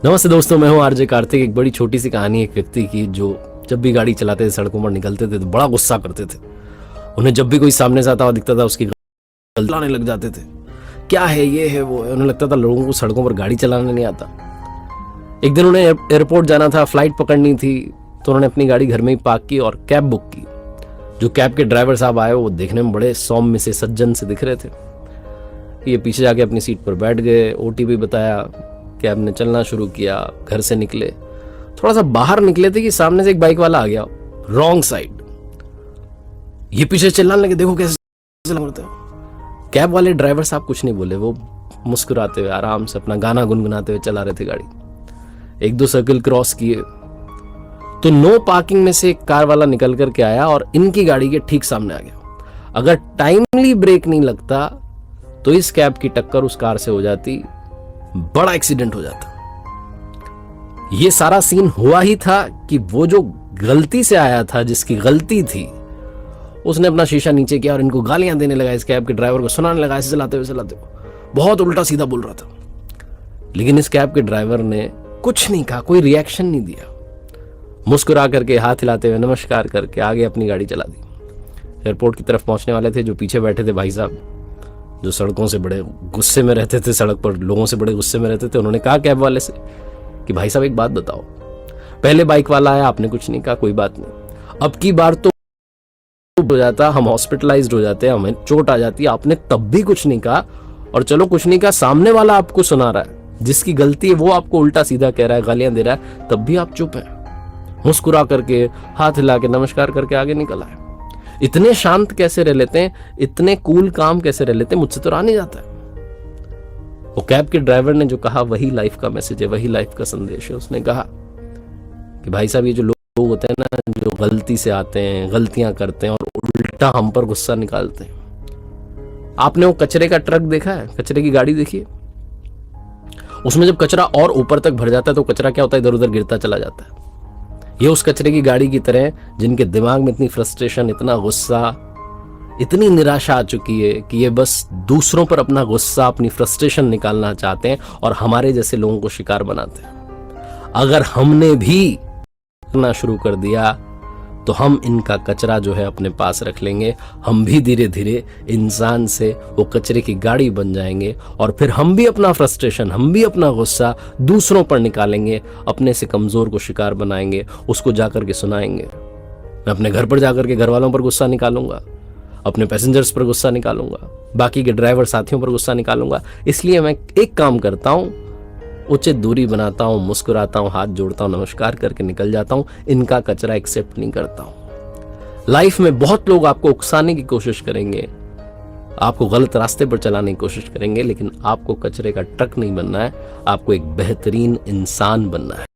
नमस्ते दोस्तों, मैं हूं आरजे कार्तिक। एक बड़ी छोटी सी कहानी एक व्यक्ति की जो जब भी गाड़ी चलाते थे, सड़कों पर निकलते थे तो बड़ा गुस्सा करते थे। उन्हें जब भी कोई सामने से आता हुआ दिखता था उसकी गलती चलाने लग जाते थे। क्या है, ये है, वो है। उन्हें लगता था लोगों को सड़कों पर गाड़ी चलाने नहीं आता। एक दिन उन्हें एयरपोर्ट जाना था, फ्लाइट पकड़नी थी, तो उन्होंने अपनी गाड़ी घर में ही पार्क की और कैब बुक की। जो कैब के ड्राइवर साहब आए वो देखने में बड़े सौम्य से, सज्जन से दिख रहे थे। ये पीछे जाके अपनी सीट पर बैठ गए, ओटीपी बताया, कैब ने चलना शुरू किया। घर से निकले, थोड़ा सा बाहर निकले थे कि सामने से एक बाइक वाला आ गया रॉन्ग साइड। ये पीछे चिल्लाने लगे, देखो कैसे चलाते हो। कैब वाले ड्राइवर साहब कुछ नहीं बोले, वो मुस्कुराते हुए आराम से अपना गाना गुनगुनाते हुए चला रहे थे गाड़ी। एक दो सर्कल क्रॉस किए तो नो पार्किंग में से एक कार वाला निकल करके आया और इनकी गाड़ी के ठीक सामने आ गया। अगर टाइमली ब्रेक नहीं लगता तो इस कैब की टक्कर उस कार से हो जाती, बड़ा एक्सीडेंट हो जाता। ये सारा सीन हुआ ही था कि वो जो गलती से आया था, जिसकी गलती थी, उसने अपना शीशा नीचे किया और इनको गालियां देने लगा। इस कैब के ड्राइवर को सुनाने लगा, ऐसे चलाते हुए बहुत उल्टा सीधा बोल रहा था। लेकिन इस कैब के ड्राइवर ने कुछ नहीं कहा, कोई रिएक्शन नहीं दिया। मुस्कुरा करके, हाथ हिलाते हुए, नमस्कार करके आगे अपनी गाड़ी चला दी। एयरपोर्ट की तरफ पहुंचने वाले थे। जो पीछे बैठे थे भाई साहब, जो सड़कों से बड़े गुस्से में रहते थे, सड़क पर लोगों से बड़े गुस्से में रहते थे, उन्होंने कहा कैब वाले से कि भाई साहब एक बात बताओ, पहले बाइक वाला आया, आपने कुछ नहीं कहा, कोई बात नहीं। अब की बार तो हो जाता, हम हॉस्पिटलाइज्ड हो जाते, हमें चोट आ जाती, आपने तब भी कुछ नहीं कहा। और चलो कुछ नहीं कहा, सामने वाला आपको सुना रहा है, जिसकी गलती है वो आपको उल्टा सीधा कह रहा है, गालियां दे रहा है, तब भी आप चुप हैं। मुस्कुरा करके, हाथ हिला के, नमस्कार करके आगे निकल आए। इतने शांत कैसे रह लेते हैं, इतने कूल काम कैसे रह लेते हैं, मुझसे तो रहा नहीं जाता है। वो कैब के ड्राइवर ने जो कहा वही लाइफ का मैसेज है, वही लाइफ का संदेश है। उसने कहा कि भाई साहब, ये जो लोग होते हैं ना, जो गलती से आते हैं, गलतियां करते हैं और उल्टा हम पर गुस्सा निकालते हैं। आपने वो कचरे का ट्रक देखा है, कचरे की गाड़ी देखिए, उसमें जब कचरा और ऊपर तक भर जाता है तो कचरा क्या होता है, इधर उधर गिरता चला जाता है। ये उस कचरे की गाड़ी की तरह, जिनके दिमाग में इतनी फ्रस्ट्रेशन, इतना गुस्सा, इतनी निराशा आ चुकी है कि ये बस दूसरों पर अपना गुस्सा, अपनी फ्रस्ट्रेशन निकालना चाहते हैं और हमारे जैसे लोगों को शिकार बनाते हैं। अगर हमने भी करना शुरू कर दिया तो हम इनका कचरा जो है अपने पास रख लेंगे। हम भी धीरे धीरे इंसान से वो कचरे की गाड़ी बन जाएंगे और फिर हम भी अपना फ्रस्ट्रेशन, हम भी अपना गुस्सा दूसरों पर निकालेंगे, अपने से कमजोर को शिकार बनाएंगे, उसको जाकर के सुनाएंगे। मैं अपने घर पर जाकर के घर वालों पर गुस्सा निकालूंगा, अपने पैसेंजर्स पर गुस्सा निकालूंगा, बाकी के ड्राइवर साथियों पर गुस्सा निकालूंगा। इसलिए मैं एक काम करता हूं, उचित दूरी बनाता हूं, मुस्कुराता हूं, हाथ जोड़ता हूं, नमस्कार करके निकल जाता हूं। इनका कचरा एक्सेप्ट नहीं करता हूं। लाइफ में बहुत लोग आपको उकसाने की कोशिश करेंगे, आपको गलत रास्ते पर चलाने की कोशिश करेंगे, लेकिन आपको कचरे का ट्रक नहीं बनना है, आपको एक बेहतरीन इंसान बनना है।